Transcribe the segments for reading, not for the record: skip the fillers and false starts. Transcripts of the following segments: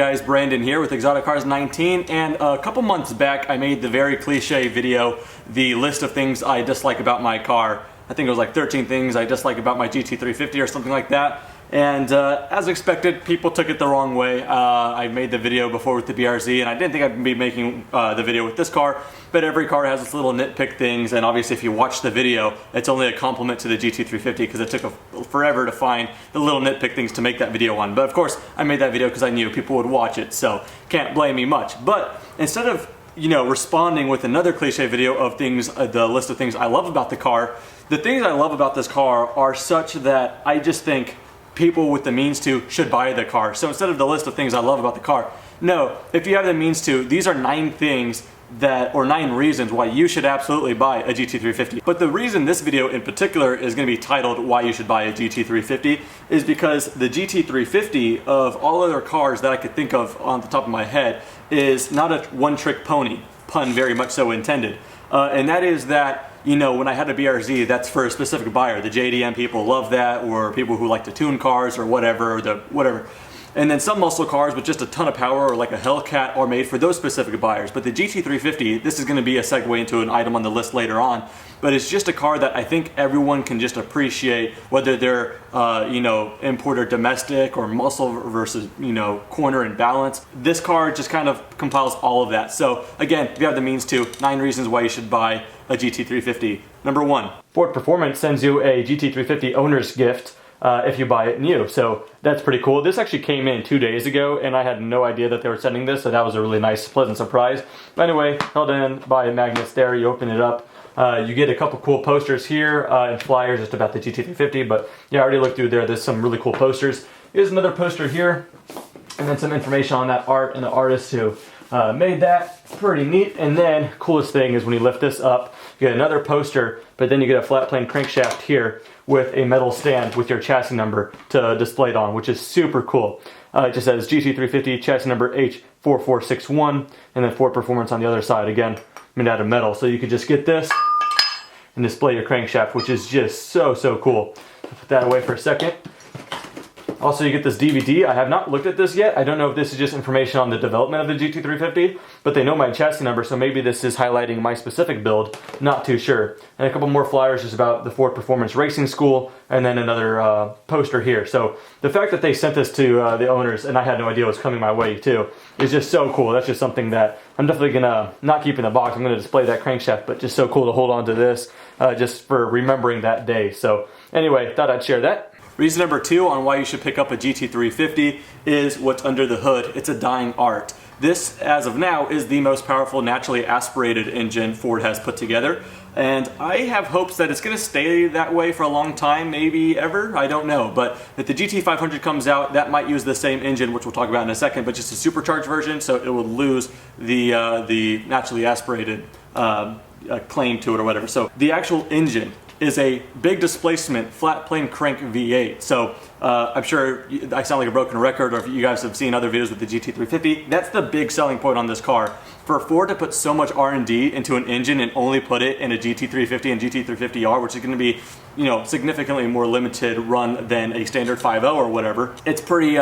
guys, Brandon here with Exotic Cars 19, and a couple months back I made the very cliche video, the list of things I dislike about my car. I think it was like 13 things I dislike about my GT350 or something like that. And as expected, people took it the wrong way. I made the video before with the BRZ, and I didn't think I'd be making the video with this car, but every car has its little nitpick things, and obviously if you watch the video, it's only a compliment to the GT350 because it took forever to find the little nitpick things to make that video on. But of course, I made that video because I knew people would watch it, so can't blame me much. But instead of responding with another cliche video of things, the list of things I love about the car, the things I love about this car are such that I just think people with the means to should buy the car. So instead of the list of things I love about the car, no, if you have the means to, these are 9 things or 9 reasons why you should absolutely buy a GT350. But the reason this video in particular is going to be titled why you should buy a GT350 is because the GT350, of all other cars that I could think of on the top of my head, is not a one-trick pony, pun very much so intended. And that is that, when I had a BRZ, that's for a specific buyer. The JDM people love that, or people who like to tune cars or whatever, whatever. And then some muscle cars with just a ton of power, or like a Hellcat, are made for those specific buyers. But the GT350, this is going to be a segue into an item on the list later on, but it's just a car that I think everyone can just appreciate, whether they're import or domestic, or muscle versus corner and balance. This car just kind of compiles all of that. So again, if you have the means to, 9 reasons why you should buy a GT350. Number 1, Ford Performance sends you a GT350 owner's gift if you buy it new. So that's pretty cool. This actually came in 2 days ago, and I had no idea that they were sending this, so that was a really nice, pleasant surprise. But anyway, held in by magnets there. You open it up. You get a couple cool posters here and flyers just about the GT350, but yeah, I already looked through there. There's some really cool posters. Here's another poster here, and then some information on that art and the artist who made that. Pretty neat. And then coolest thing is when you lift this up, you get another poster, but then you get a flat plane crankshaft here with a metal stand with your chassis number to display it on, which is super cool. It just says GT350 chassis number H4461, and then Ford Performance on the other side, again made out of metal. So you could just get this and display your crankshaft, which is just so cool. I'll put that away for a second. Also, you get this DVD. I have not looked at this yet. I don't know if this is just information on the development of the GT350, but they know my chassis number, so maybe this is highlighting my specific build. Not too sure. And a couple more flyers just about the Ford Performance Racing School, and then another poster here. So the fact that they sent this to the owners, and I had no idea it was coming my way too, is just so cool. That's just something that I'm definitely gonna not keep in the box. I'm gonna display that crankshaft, but just so cool to hold on to this just for remembering that day. So anyway, thought I'd share that. Reason number 2 on why you should pick up a GT350 is what's under the hood. It's a dying art. This, as of now, is the most powerful naturally aspirated engine Ford has put together, and I have hopes that it's going to stay that way for a long time, maybe ever, I don't know. But if the GT500 comes out, that might use the same engine, which we'll talk about in a second, but just a supercharged version, so it will lose the naturally aspirated claim to it or whatever. So the actual engine is a big displacement flat plane crank V8. So I'm sure I sound like a broken record, or if you guys have seen other videos with the GT350, that's the big selling point on this car. For Ford to put so much R&D into an engine and only put it in a GT350 and GT350R, which is going to be significantly more limited run than a standard 5.0 or whatever, it's pretty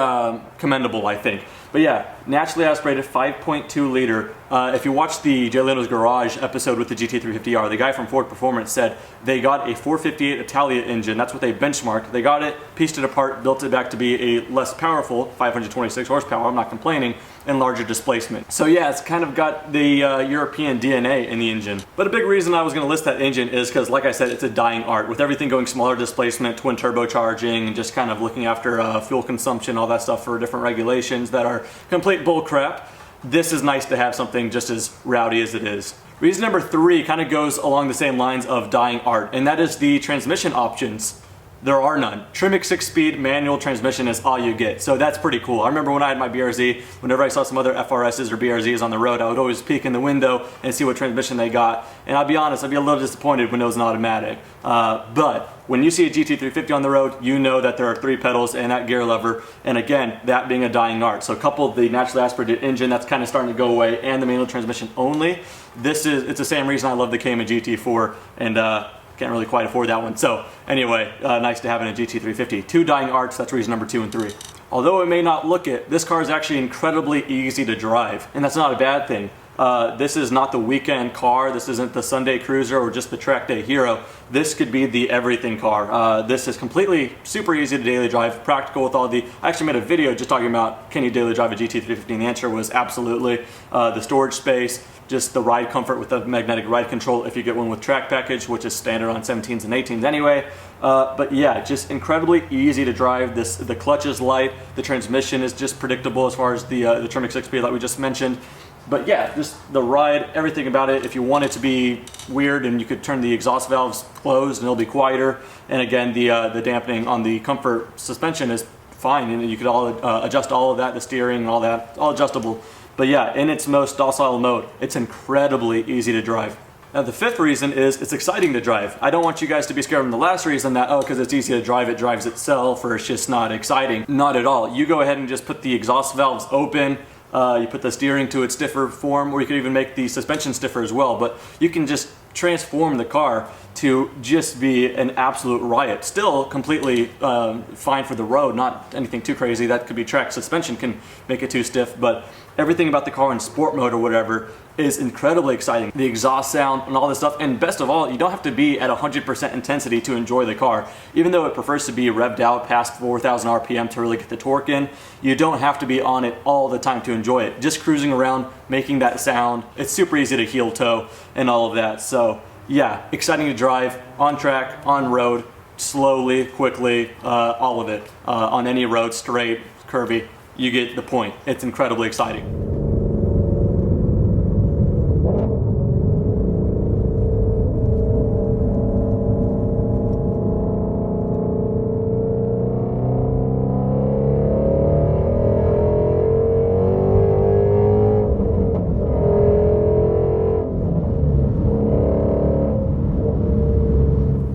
commendable, I think. But yeah, naturally aspirated 5.2 liter. If you watch the Jay Leno's Garage episode with the GT350R, the guy from Ford Performance said they got a 458 Italia engine. That's what they benchmarked. They got it, pieced it apart, built it back to be a less powerful 526 horsepower, I'm not complaining, and larger displacement. So yeah, it's kind of got the European DNA in the engine. But a big reason I was going to list that engine is because, like I said, it's a dying art. With everything going smaller displacement, twin turbocharging, and just kind of looking after fuel consumption, all that stuff for different regulations that are complete bull crap, this is nice to have something just as rowdy as it is. Reason number 3 kind of goes along the same lines of dying art, and that is the transmission options. There are none. Tremec 6-speed manual transmission is all you get, so that's pretty cool. I remember when I had my BRZ, whenever I saw some other FRSs or BRZs on the road, I would always peek in the window and see what transmission they got, and I'll be honest, I'd be a little disappointed when it was an automatic. But when you see a GT350 on the road, you know that there are 3 pedals and that gear lever, and again, that being a dying art. So coupled the naturally aspirated engine, that's kind of starting to go away, and the manual transmission only, it's the same reason I love the Cayman GT4, and can't really quite afford that one. So anyway, nice to have it in a GT350. 2 dying arts, that's reason number 2 and 3. although it may not look it, this car is actually incredibly easy to drive, and that's not a bad thing. This is not the weekend car, this isn't the Sunday cruiser or just the track day hero. This could be the everything car. This is completely super easy to daily drive, practical with all the, I actually made a video just talking about can you daily drive a GT350, and the answer was absolutely. The storage space, just the ride comfort with the magnetic ride control if you get one with track package, which is standard on 17s and 18s anyway. But yeah, just incredibly easy to drive. The clutch is light, the transmission is just predictable as far as the Trim 6 that we just mentioned. But yeah, just the ride, everything about it. If you want it to be weird, and you could turn the exhaust valves closed and it'll be quieter. And again, the dampening on the comfort suspension is fine, and you could adjust all of that, the steering and all that, all adjustable. But yeah, in its most docile mode, it's incredibly easy to drive. Now the fifth reason is it's exciting to drive. I don't want you guys to be scared from the last reason that, oh, because it's easy to drive, it drives itself, or it's just not exciting. Not at all. You go ahead and just put the exhaust valves open, you put the steering to its stiffer form, or you could even make the suspension stiffer as well, but you can just transform the car to just be an absolute riot. Still completely fine for the road, not anything too crazy. That could be track suspension can make it too stiff, but everything about the car in sport mode or whatever is incredibly exciting. The exhaust sound and all this stuff, and best of all, you don't have to be at 100% intensity to enjoy the car. Even though it prefers to be revved out past 4,000 RPM to really get the torque in, you don't have to be on it all the time to enjoy it. Just cruising around, making that sound, it's super easy to heel toe and all of that. So yeah, exciting to drive, on track, on road, slowly, quickly, all of it. On any road, straight, curvy, you get the point. It's incredibly exciting.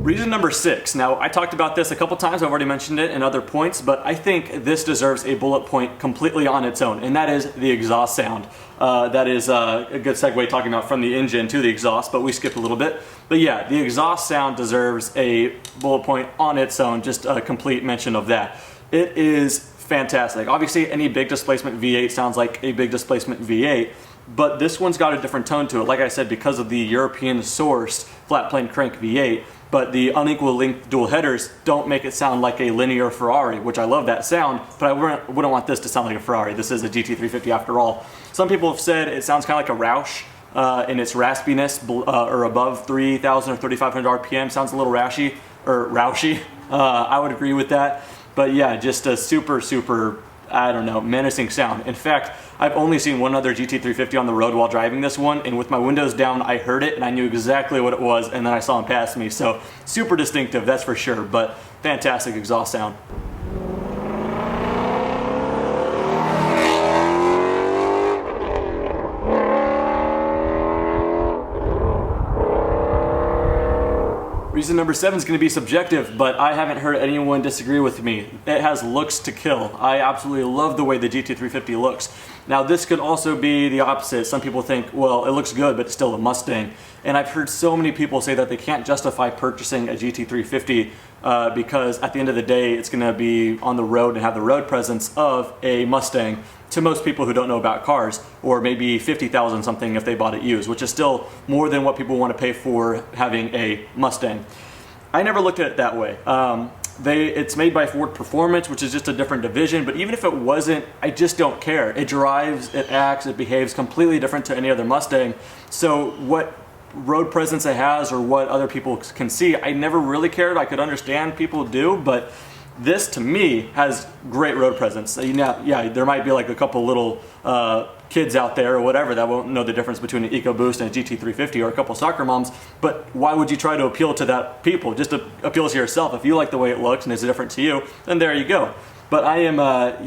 Reason number 6. Now, I talked about this a couple times, I've already mentioned it in other points, but I think this deserves a bullet point completely on its own, and that is the exhaust sound. That is a good segue talking about from the engine to the exhaust, but we skipped a little bit. But yeah, the exhaust sound deserves a bullet point on its own, just a complete mention of that. It is fantastic. Obviously, any big displacement V8 sounds like a big displacement V8, but this one's got a different tone to it, like I said, because of the European sourced flat plane crank V8. But the unequal length dual headers don't make it sound like a linear Ferrari, which I love that sound, but I wouldn't want this to sound like a Ferrari. This is a GT350 after all. Some people have said it sounds kind of like a Roush in its raspiness, or above 3,000 or 3,500 RPM. Sounds a little rashy, or Roushy. I would agree with that. But yeah, just a super, super, I don't know, menacing sound. In fact, I've only seen one other GT350 on the road while driving this one, and with my windows down, I heard it and I knew exactly what it was, and then I saw him pass me. So super distinctive, that's for sure, but fantastic exhaust sound. Reason number 7 is going to be subjective, but I haven't heard anyone disagree with me. It has looks to kill. I absolutely love the way the GT350 looks. Now this could also be the opposite. Some people think, well, it looks good, but it's still a Mustang. And I've heard so many people say that they can't justify purchasing a GT350 because at the end of the day, it's going to be on the road and have the road presence of a Mustang to most people who don't know about cars, or maybe 50,000 something if they bought it used, which is still more than what people want to pay for having a Mustang. I never looked at it that way. It's made by Ford Performance, which is just a different division, but even if it wasn't, I just don't care. It drives, it acts, it behaves completely different to any other Mustang. So what road presence it has or what other people can see, I never really cared. I could understand people do, but this to me has great road presence. Yeah, there might be like a couple little kids out there or whatever that won't know the difference between an EcoBoost and a GT350, or a couple soccer moms, but why would you try to appeal to that people? Just to appeal to yourself. If you like the way it looks and it's different to you, then there you go. But I am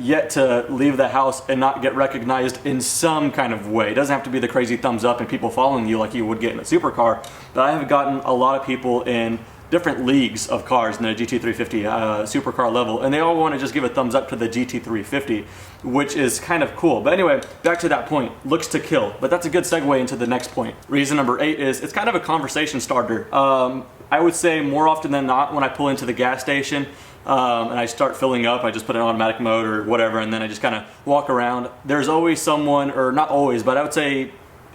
yet to leave the house and not get recognized in some kind of way. It doesn't have to be the crazy thumbs up and people following you like you would get in a supercar, but I have gotten a lot of people in different leagues of cars in the GT350 supercar level, and they all want to just give a thumbs up to the GT350, which is kind of cool. But anyway, back to that point, looks to kill. But that's a good segue into the next point. Reason number 8 is it's kind of a conversation starter. I would say more often than not when I pull into the gas station, and I start filling up. I just put it in automatic mode or whatever, and then I just kind of walk around. There's always someone, or not always, but I would say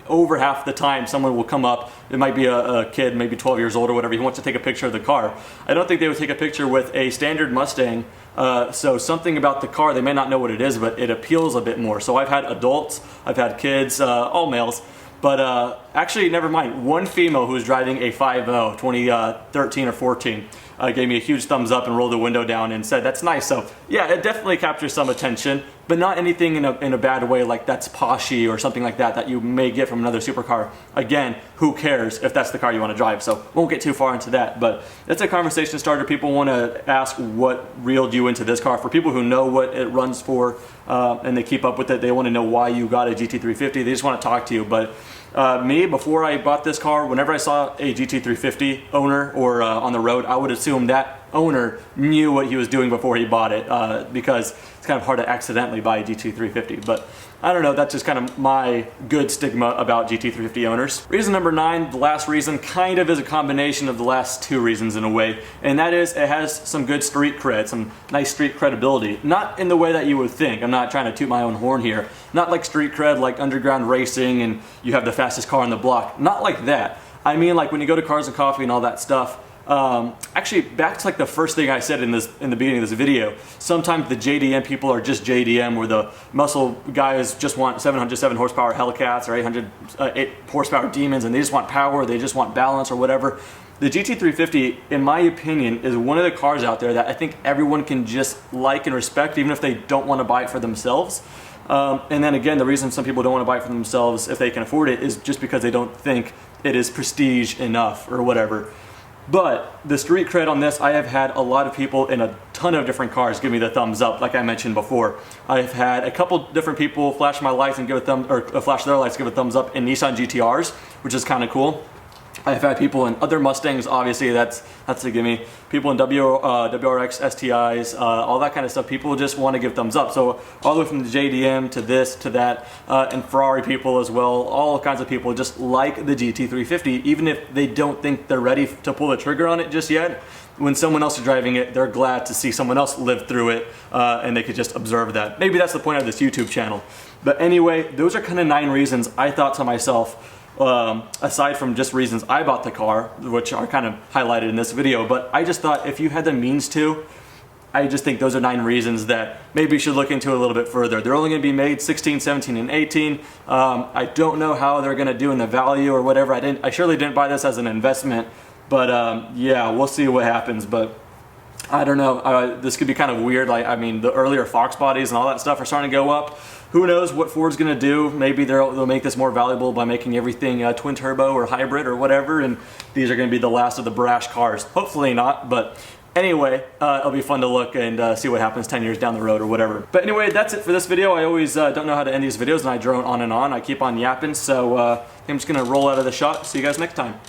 over half the time someone will come up. It might be a kid, maybe 12 years old or whatever. He wants to take a picture of the car. I don't think they would take a picture with a standard Mustang. So something about the car, they may not know what it is, but it appeals a bit more. So I've had adults, I've had kids, all males. But actually, never mind. One female who was driving a 5.0, 2013 or 14, gave me a huge thumbs up and rolled the window down and said, "That's nice." So yeah, it definitely captures some attention, but not anything in a bad way, like that's poshy or something like that you may get from another supercar. Again, who cares if that's the car you want to drive? So won't get too far into that, but it's a conversation starter. People want to ask what reeled you into this car. For people who know what it runs for and they keep up with it, they want to know why you got a GT350. They just want to talk to you. But me, before I bought this car, whenever I saw a GT350 owner or on the road, I would assume that owner knew what he was doing before he bought it, because it's kind of hard to accidentally buy a GT350. But I don't know, that's just kind of my good stigma about GT350 owners. Reason number 9, the last reason, kind of is a combination of the last 2 reasons in a way, and that is it has some good street cred, some nice street credibility. Not in the way that you would think. I'm not trying to toot my own horn here. Not like street cred like underground racing and you have the fastest car on the block. Not like that. I mean like when you go to Cars and Coffee and all that stuff. Actually, back to like the first thing I said in the beginning of this video, sometimes the JDM people are just JDM, where the muscle guys just want 707 horsepower Hellcats or 8 horsepower Demons, and they just want power, they just want balance or whatever. The GT350, in my opinion, is one of the cars out there that I think everyone can just like and respect, even if they don't want to buy it for themselves. And then again, the reason some people don't want to buy it for themselves if they can afford it is just because they don't think it is prestige enough or whatever. But the street cred on this, I have had a lot of people in a ton of different cars give me the thumbs up, like I mentioned before. I've had a couple different people flash my lights and give a thumb, or flash their lights, give a thumbs up in Nissan GTRs, which is kind of cool. I've had people in other Mustangs, obviously that's a gimme. People in WRX, STIs, all that kind of stuff. People just want to give thumbs up. So all the way from the JDM to this to that, and Ferrari people as well. All kinds of people just like the GT350, even if they don't think they're ready to pull the trigger on it just yet. When someone else is driving it, they're glad to see someone else live through it, and they could just observe that. Maybe that's the point of this YouTube channel. But anyway, those are kind of 9 reasons I thought to myself, aside from just reasons I bought the car, which are kind of highlighted in this video. But I just thought if you had the means to, I just think those are 9 reasons that maybe you should look into a little bit further. They're only going to be made 16, 17, and 18. I don't know how they're going to do in the value or whatever. I surely didn't buy this as an investment, but yeah, we'll see what happens. But I don't know, this could be kind of weird. Like, I mean, the earlier Fox bodies and all that stuff are starting to go up. Who knows what Ford's gonna do? Maybe they'll make this more valuable by making everything twin turbo or hybrid or whatever, and these are gonna be the last of the brash cars. Hopefully not, but anyway, it'll be fun to look and see what happens 10 years down the road or whatever. But anyway, that's it for this video. I always don't know how to end these videos, and I drone on and on. I keep on yapping, so I'm just gonna roll out of the shot. See you guys next time.